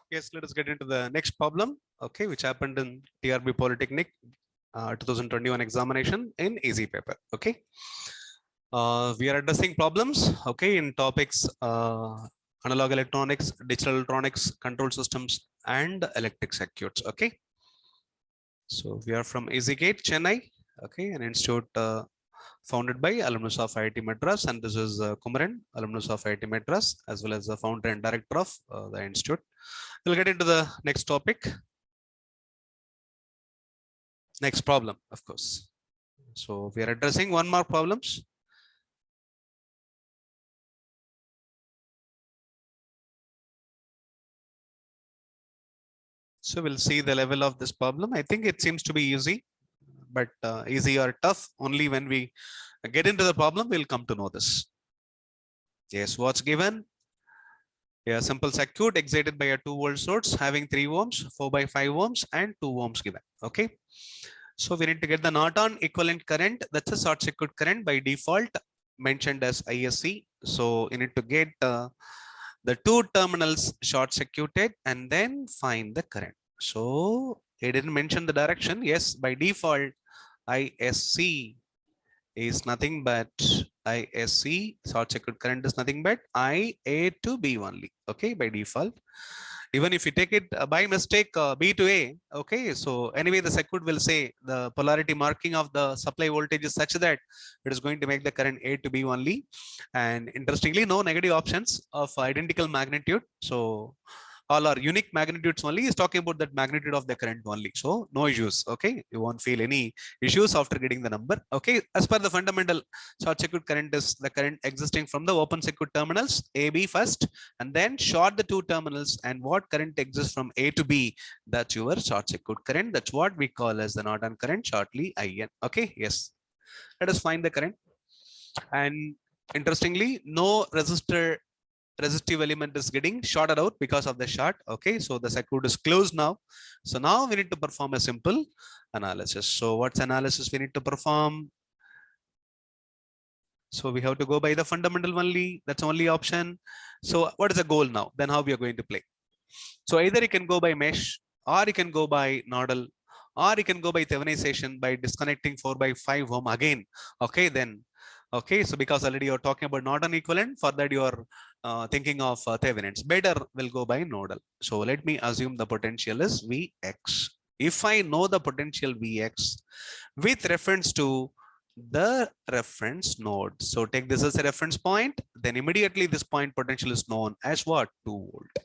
Yes, let us get into the next problem, okay, which happened in TRB Polytechnic 2021 examination in easy paper, okay. We are addressing problems, okay, in topics analog electronics, digital electronics, control systems, and electric circuits, okay. So we are from EasyGate, Chennai, okay, an institute founded by alumnus of IIT Madras, and this is Kumaran, alumnus of IIT Madras, as well as the founder and director of the institute. We'll get into the next topic. Next problem, of course. So we are addressing one more problems. So we'll see the level of this problem. I think it seems to be easy, but easy or tough only when we get into the problem, we'll come to know this. Yes, what's given? A simple circuit excited by a 2-volt source having 3 ohms, 4 by 5 ohms, and 2 ohms given. Okay. So we need to get the Norton equivalent current. That's a short circuit current by default mentioned as ISC. So you need to get the 2 terminals short circuited and then find the current. So it didn't mention the direction. Yes, by default, ISC is nothing but ISC, short circuit current is nothing but IA to B only, okay, by default. Even if you take it by mistake B to A, okay, so anyway the circuit will say the polarity marking of the supply voltage is such that it is going to make the current A to B only. And interestingly, no negative options of identical magnitude. So all are unique magnitudes only. Is talking about that magnitude of the current only. So no issues. Okay, you won't feel any issues after getting the number. Okay, as per the fundamental, short circuit current is the current existing from the open circuit terminals AB first, and then short the 2 terminals, and what current exists from A to B, that's your short circuit current. That's what we call as the Norton current, shortly IN. Okay, yes, let us find the current. And interestingly, no resistive element is getting shorted out because of the short. Okay, so the circuit is closed now. So now we need to perform a simple analysis. So what's analysis we need to perform? So we have to go by the fundamental only. That's only option. So what is the goal now? Then how we are going to play? So either you can go by mesh, or you can go by nodal, or you can go by Theveninization by disconnecting 4 by 5 ohm again. Okay, then okay, so because already you're talking about Norton equivalent, for that you're thinking of Thevenin's. Better will go by nodal. So let me assume the potential is Vx. If I know the potential Vx with reference to the reference node, so take this as a reference point, then immediately this point potential is known as what? 2 volt.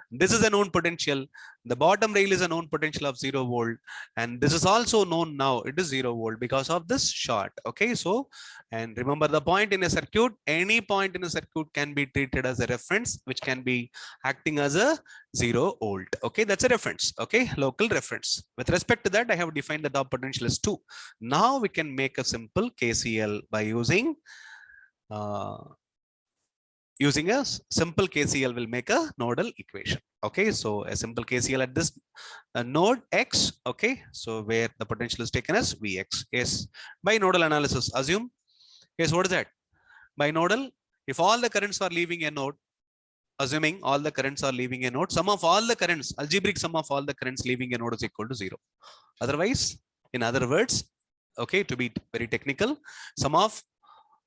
This is a known potential. The bottom rail is a known potential of 0 volt, and this is also known now. It is 0 volt because of this short. Okay, so and remember the point in a circuit, any point in a circuit can be treated as a reference, which can be acting as a 0 volt. Okay, that's a reference. Okay, local reference. With respect to that, I have defined the top potential as 2. Now we can make a simple KCL by using a simple KCL will make a nodal equation. Okay, so a simple KCL at this node X. Okay, so where the potential is taken as Vx. Yes, by nodal analysis, assume. Yes, what is that? By nodal, if all the currents are leaving a node, assuming all the currents are leaving a node, sum of all the currents, algebraic sum of all the currents leaving a node is equal to 0. Otherwise, in other words, okay, to be very technical, sum of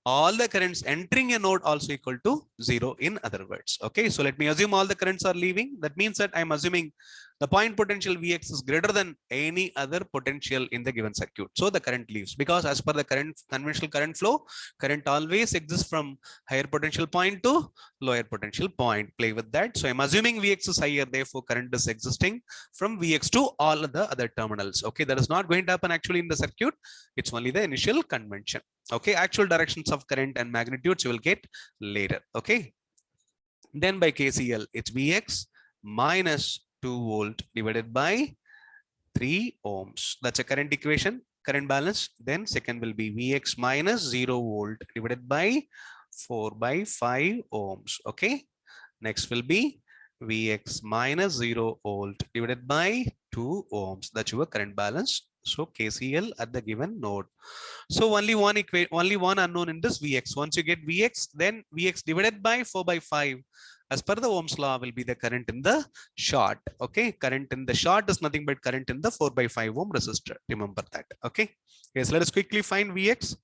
all the currents entering a node also equal to 0, in other words. Okay, so let me assume all the currents are leaving. That means that I'm assuming the point potential Vx is greater than any other potential in the given circuit. So the current leaves, because as per the current conventional current flow, current always exists from higher potential point to lower potential point. Play with that. So I'm assuming Vx is higher, therefore current is existing from Vx to all the other terminals. Okay, that is not going to happen actually in the circuit. It's only the initial convention. Okay, actual directions of current and magnitudes you will get later. Okay, then by KCL, it's Vx minus 2 volt divided by 3 ohms. That's a current equation, current balance. Then second will be Vx minus 0 volt divided by 4 by 5 ohms. Okay, next will be Vx minus 0 volt divided by 2 ohms. That's your current balance. So KCL at the given node. So only one unknown in this Vx. Once you get Vx, then Vx divided by 4 by 5. as per the Ohm's law will be the current in the short. Okay, current in the short is nothing but current in the 4/5 ohm resistor. Remember that. Okay, yes, let us quickly find Vx.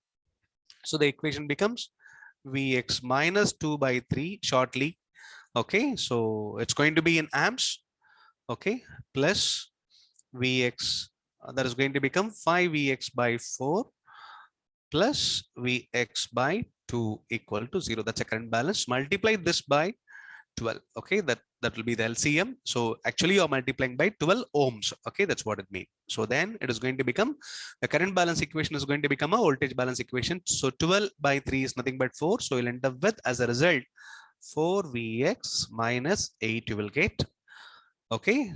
So the equation becomes Vx minus 2/3 shortly. Okay, so it's going to be in amps. Okay, plus Vx, that is going to become 5Vx by 4 plus Vx by 2 equal to 0. That's a current balance. Multiply this by 12. Okay, that will be the LCM. So actually you're multiplying by 12 ohms. Okay, that's what it means. So then it is going to become, the current balance equation is going to become a voltage balance equation. So 12/3 is nothing but 4. So you'll end up with, as a result, 4Vx minus 8 you will get. Okay,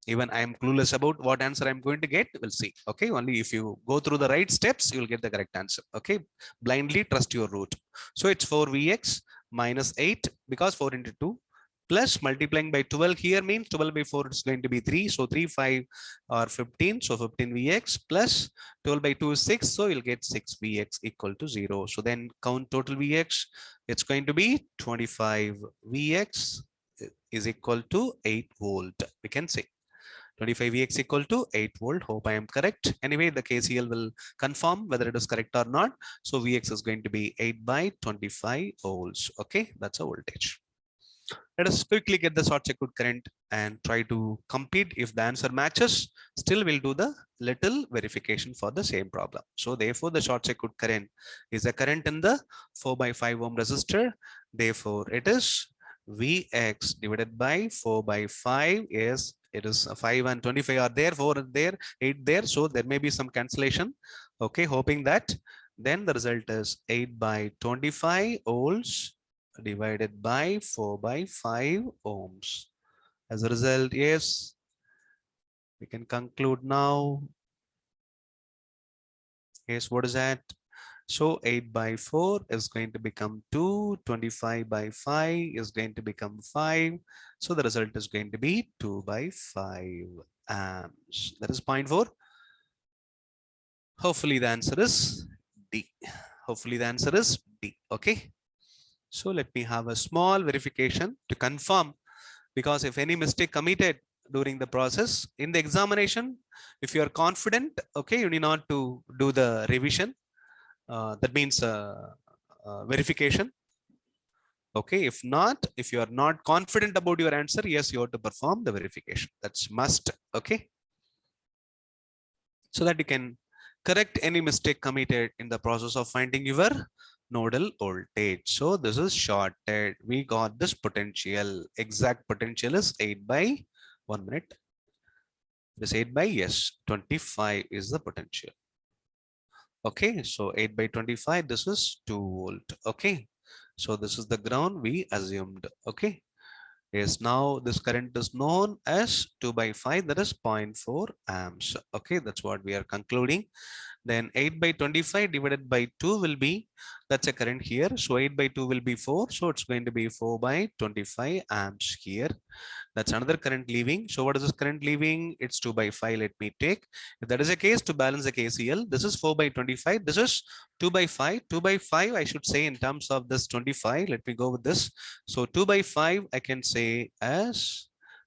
even I am clueless about what answer I'm going to get. We'll see. Okay, only if you go through the right steps, you'll get the correct answer. Okay, blindly trust your route. So it's 4Vx minus 8 because 4 into 2 plus multiplying by 12 here means 12 by 4 is going to be 3. So 3, 5 or 15. So 15Vx plus 12 by 2 is 6. So you'll get 6Vx equal to 0. So then count total Vx. It's going to be 25Vx is equal to 8 volt. We can say 25Vx equal to 8 volt. Hope I am correct. Anyway, the KCL will confirm whether it is correct or not. So Vx is going to be 8/25 volts. Okay, that's a voltage. Let us quickly get the short circuit current and try to compete. If the answer matches, still we'll do the little verification for the same problem. So therefore, the short circuit current is a current in the 4/5 ohm resistor. Therefore, it is Vx divided by 4/5 is, it is 5 and 25 are there, 4 are there, 8 there. So there may be some cancellation. Okay, hoping that then the result is 8/25 volts divided by 4/5 ohms. As a result, yes, we can conclude now. Yes, what is that? So 8/4 is going to become 2, 25/5 is going to become 5. So the result is going to be 2/5 amps. That is point 4. Hopefully the answer is D. Hopefully the answer is D. Okay. So let me have a small verification to confirm, because if any mistake committed during the process in the examination, if you are confident, okay, you need not to do the revision. That means verification. Okay, if not, if you are not confident about your answer, yes, you have to perform the verification. That's must. Okay, so that you can correct any mistake committed in the process of finding your nodal voltage. So this is shorted. We got this potential. Exact potential is 8/1 minute. This 8 by, yes, 25 is the potential. Okay, so 8/25, this is 2 volt. Okay, so this is the ground we assumed. Okay, yes, now this current is known as 2/5, that is 0.4 amps. Okay, that's what we are concluding. Then 8/25 divided by 2 will be, that's a current here. So 8/2 will be 4. So it's going to be 4/25 amps here. That's another current leaving. So what is this current leaving? It's 2/5. Let me take. If that is the case, to balance the KCL, this is 4/25. This is 2/5. 2/5, I should say in terms of this 25. Let me go with this. So 2/5, I can say as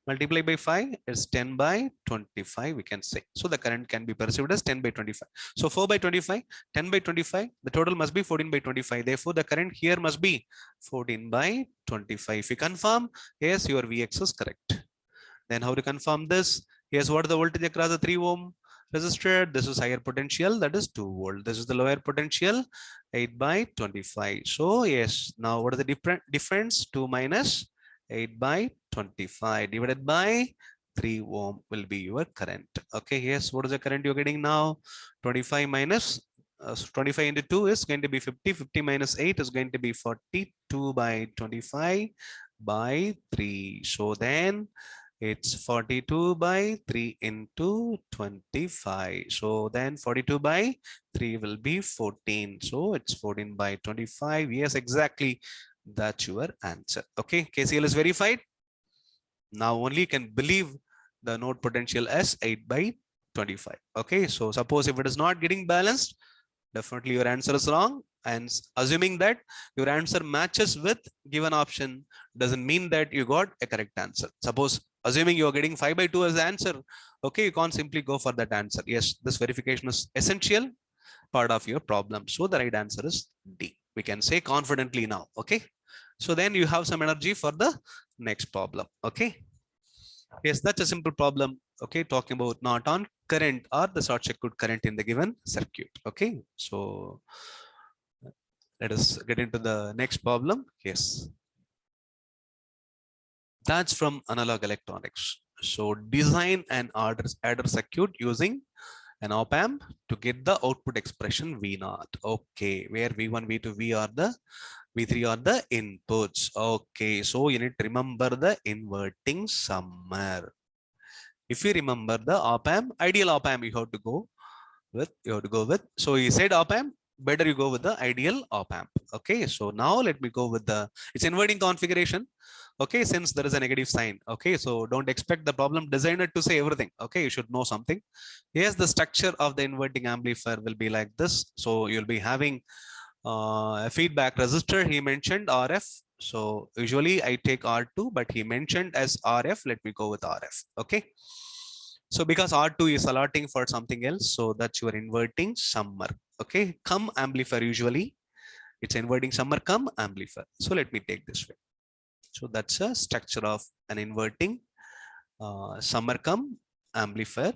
multiply by 5 is 10/25, we can say. So the current can be perceived as 10/25. So 4/25, 10/25, the total must be 14/25. Therefore, the current here must be 14/25. If you confirm, yes, your Vx is correct. Then how to confirm this? Yes, what is the voltage across the 3 ohm resistor? This is higher potential, that is 2 volt. This is the lower potential, 8/25. So yes, now what is the difference? 2 minus 8/25 divided by 3 ohm will be your current. Okay, yes, what is the current you're getting now? 25 minus 25 into 2 is going to be 50. 50 minus 8 is going to be 42/25 by 3. So then it's 42/3 into 25. So then 42/3 will be 14. So it's 14/25. Yes, exactly. That's your answer. Okay, KCL is verified. Now only you can believe the node potential as 8/25. Okay, so suppose if it is not getting balanced, definitely your answer is wrong. And assuming that your answer matches with given option doesn't mean that you got a correct answer. Suppose assuming you are getting 5 by 2 as the answer, okay, you can't simply go for that answer. Yes, this verification is essential part of your problem. So the right answer is D. We can say confidently now. Okay. So then you have some energy for the next problem. Okay. Yes, that's a simple problem. Okay, talking about not on current or the short circuit current in the given circuit. Okay, so let us get into the next problem. Yes, that's from analog electronics. So design an adder circuit using an op amp to get the output expression V naught. Okay, where V1, V2, V are the V3 are the inputs. Okay, so you need to remember the inverting summer. If you remember the op amp, ideal op amp you have to go with. So you said op amp, better you go with the ideal op amp. Okay, so now let me go with the, it's inverting configuration. Okay, since there is a negative sign. Okay, so don't expect the problem designer to say everything. Okay, you should know something. Yes, the structure of the inverting amplifier will be like this. So you'll be having a feedback resistor. He mentioned RF. So usually I take R2, but he mentioned as RF. Let me go with RF. Okay. So because R2 is allotting for something else, so that's your inverting summer. Okay, come amplifier, usually it's inverting summer come amplifier. So let me take this way. So that's a structure of an inverting summer come amplifier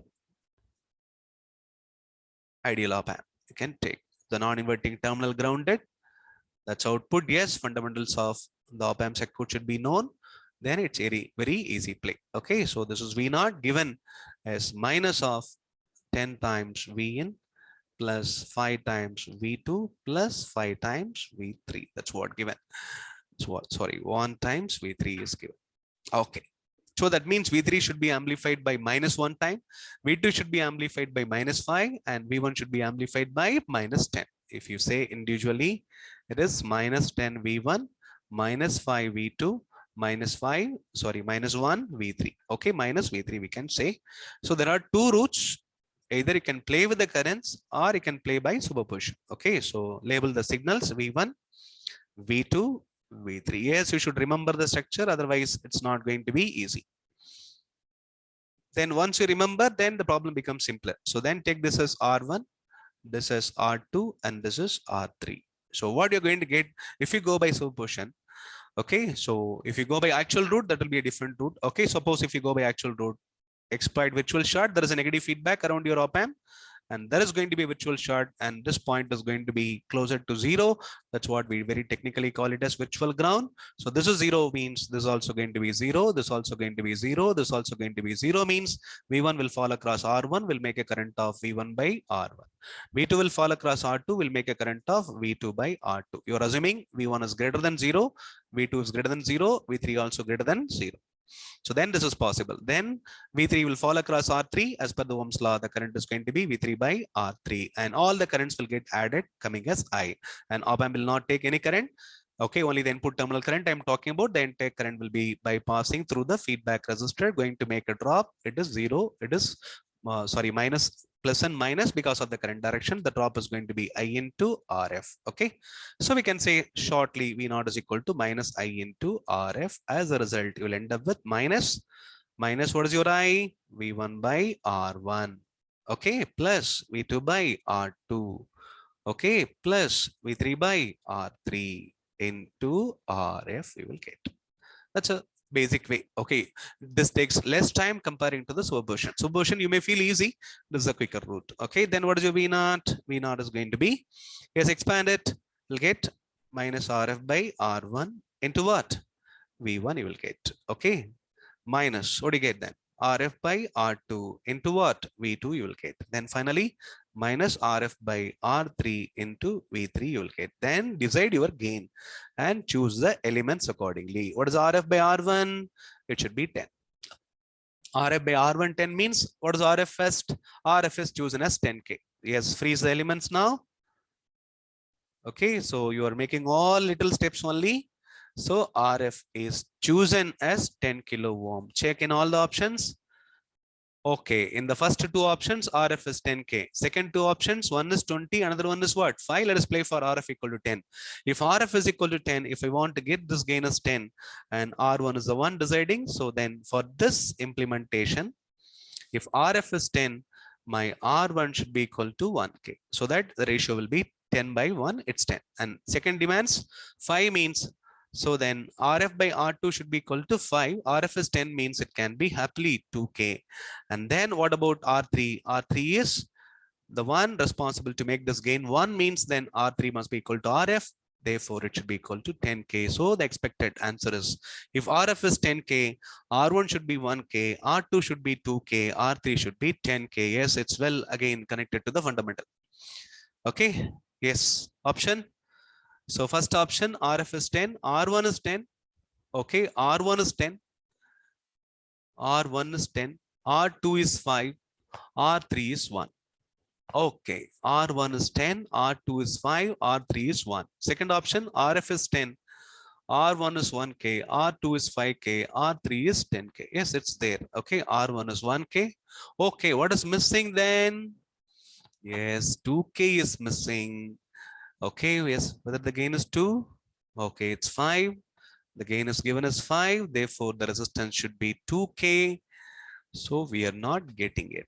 ideal op amp. You can take the non-inverting terminal grounded. That's output. Yes, fundamentals of the op amp circuit should be known. Then it's very easy play. Okay, so this is V naught given as minus of 10 times V in plus 5 times V2 plus 5 times V3. That's what given. So what? Sorry, 1 times V3 is given. Okay. So that means V3 should be amplified by minus 1 time, V2 should be amplified by minus 5, and V1 should be amplified by minus 10. If you say individually, it is minus 10 V1, minus 5 V2, minus 1 V3. Okay, minus V3 we can say. So there are two routes. Either you can play with the currents or you can play by superposition. Okay, so label the signals V1, V2, V3. Yes, you should remember the structure, otherwise it's not going to be easy. Then once you remember, then the problem becomes simpler. So then take this as R1, this is R2, and this is R3. So what you're going to get if you go by superposition. Okay, so if you go by actual route, that will be a different route. Okay, suppose if you go by actual route, exploit virtual short, there is a negative feedback around your op amp, and there is going to be a virtual short, and this point is going to be closer to 0. That's what we very technically call it as virtual ground. So this is 0 means this is also going to be 0, this also going to be 0, this also going to be 0 means V1 will fall across R1, will make a current of V1 by R1. V2 will fall across R2, will make a current of V2 by R2. You are assuming V1 is greater than 0, V2 is greater than 0, V3 also greater than 0. So then this is possible. Then V3 will fall across R3 as per the Ohm's law. The current is going to be V3 by R3, and all the currents will get added coming as I. And op amp will not take any current. Okay, only the input terminal current I'm talking about. The intake current will be bypassing through the feedback resistor, going to make a drop. It is 0. It is minus plus and minus because of the current direction. The drop is going to be I into RF. Okay, so we can say shortly V naught is equal to minus I into RF. As a result, you will end up with minus what is your I? V1 by R1. Okay, plus V2 by R2. Okay, plus V3 by R3 into RF we will get. That's a basic way. Okay, this takes less time comparing to the superposition. Superposition you may feel easy. This is a quicker route. Okay, then what is your V naught? V naught is going to be, yes, expand it. You'll get minus RF by R1 into what? V1 you will get. Okay, minus what do you get then? RF by R2 into what? V2 you will get. Then finally minus RF by R3 into V3 you will get. Then decide your gain and choose the elements accordingly. What is RF by R1? It should be 10. RF by R1 10 means what is RF first? RF is chosen as 10K. Yes, freeze the elements now. Okay, so you are making all little steps only. So RF is chosen as 10 kilo ohm. Check in all the options. Okay, in the first two options, RF is 10K. Second two options, one is 20, another one is what? 5. Let us play for RF equal to 10. If RF is equal to 10, if I want to get this gain as 10 and R1 is the one deciding, so then for this implementation, if RF is 10, my R1 should be equal to 1K. So that the ratio will be 10 by 1, it's 10. And second demands 5 means, so then RF by R2 should be equal to 5. RF is 10 means it can be happily 2K. And then what about R3? R3 is the one responsible to make this gain 1 means then R3 must be equal to RF. Therefore, it should be equal to 10K. So the expected answer is, if RF is 10K, R1 should be 1K, R2 should be 2K, R3 should be 10K. Yes, it's well again connected to the fundamental. Okay. Yes. Option. So first option, RF is 10, R1 is 10. Okay. R1 is 10. R1 is 10. R2 is 5. R3 is 1. Okay, R1 is 10, R2 is 5, R3 is 1. Second option, RF is 10, R1 is 1K, R2 is 5K, R3 is 10K. Yes, it's there. Okay, R1 is 1K. Okay, what is missing then? Yes, 2K is missing. Okay, yes, whether the gain is 2? Okay, it's 5. The gain is given as 5. Therefore, the resistance should be 2K. So we are not getting it.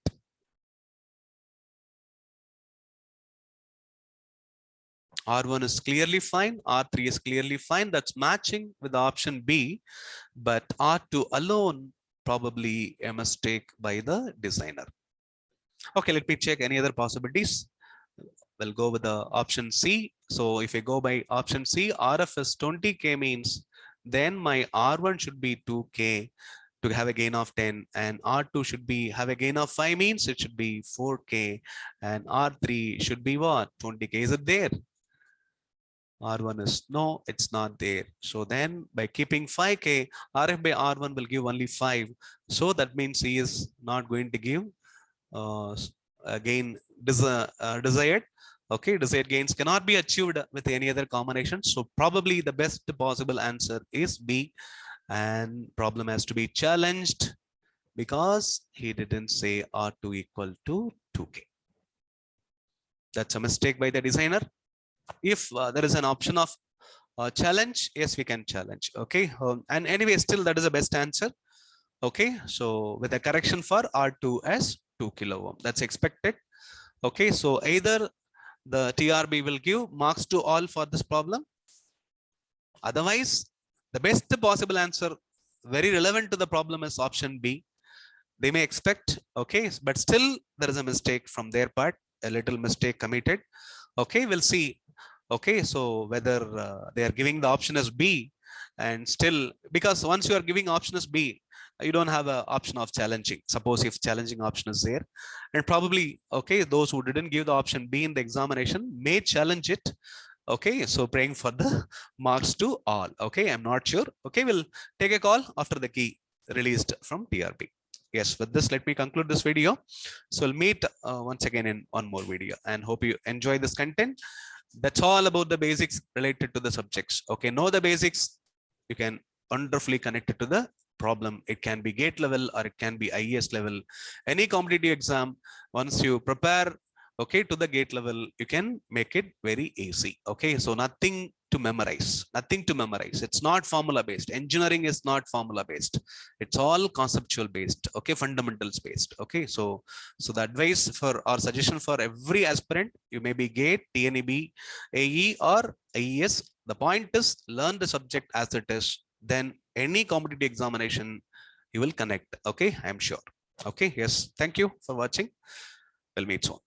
R1 is clearly fine, R3 is clearly fine, that's matching with the option B, but R2 alone probably a mistake by the designer. Okay, let me check any other possibilities. We'll go with the option C. So if I go by option C, RF is 20K means then my R1 should be 2K to have a gain of 10, and R2 should be have a gain of 5 means it should be 4K, and R3 should be what? 20K. Is it there? R1 is no, it's not there. So then by keeping 5K, RF by R1 will give only 5. So that means he is not going to give again desired. Okay, desired gains cannot be achieved with any other combination. So probably the best possible answer is B, and problem has to be challenged because he didn't say R2 equal to 2K. That's a mistake by the designer. If there is an option of challenge, yes, we can challenge. Okay, and anyway, still that is the best answer. Okay, so with a correction for R2 as 2 kilo ohm, that's expected. Okay, so either the TRB will give marks to all for this problem. Otherwise, the best possible answer, very relevant to the problem, is option B. They may expect, okay, but still there is a mistake from their part, a little mistake committed. Okay, we'll see. Okay, so whether they are giving the option as B, and still, because once you are giving option as B, you don't have an option of challenging. Suppose if challenging option is there, and probably, okay, those who didn't give the option B in the examination may challenge it. Okay, so praying for the marks to all. Okay, I'm not sure. Okay, we'll take a call after the key released from TRB. Yes, with this, let me conclude this video. So we'll meet once again in one more video, and hope you enjoy this content. That's all about the basics related to the subjects. Okay, know the basics, you can wonderfully connect it to the problem. It can be gate level or it can be IES level. Any competitive exam, once you prepare, okay, to the gate level, you can make it very easy. Okay, so nothing to memorize, nothing to memorize. It's not formula based. Engineering is not formula based. It's all conceptual based. Okay, fundamentals based. Okay, so the advice for or suggestion for every aspirant, you may be GATE, TNEB, AE or IES. The point is learn the subject as it is. Then any competitive examination you will connect. Okay, I'm sure. Okay, yes. Thank you for watching. We'll meet soon.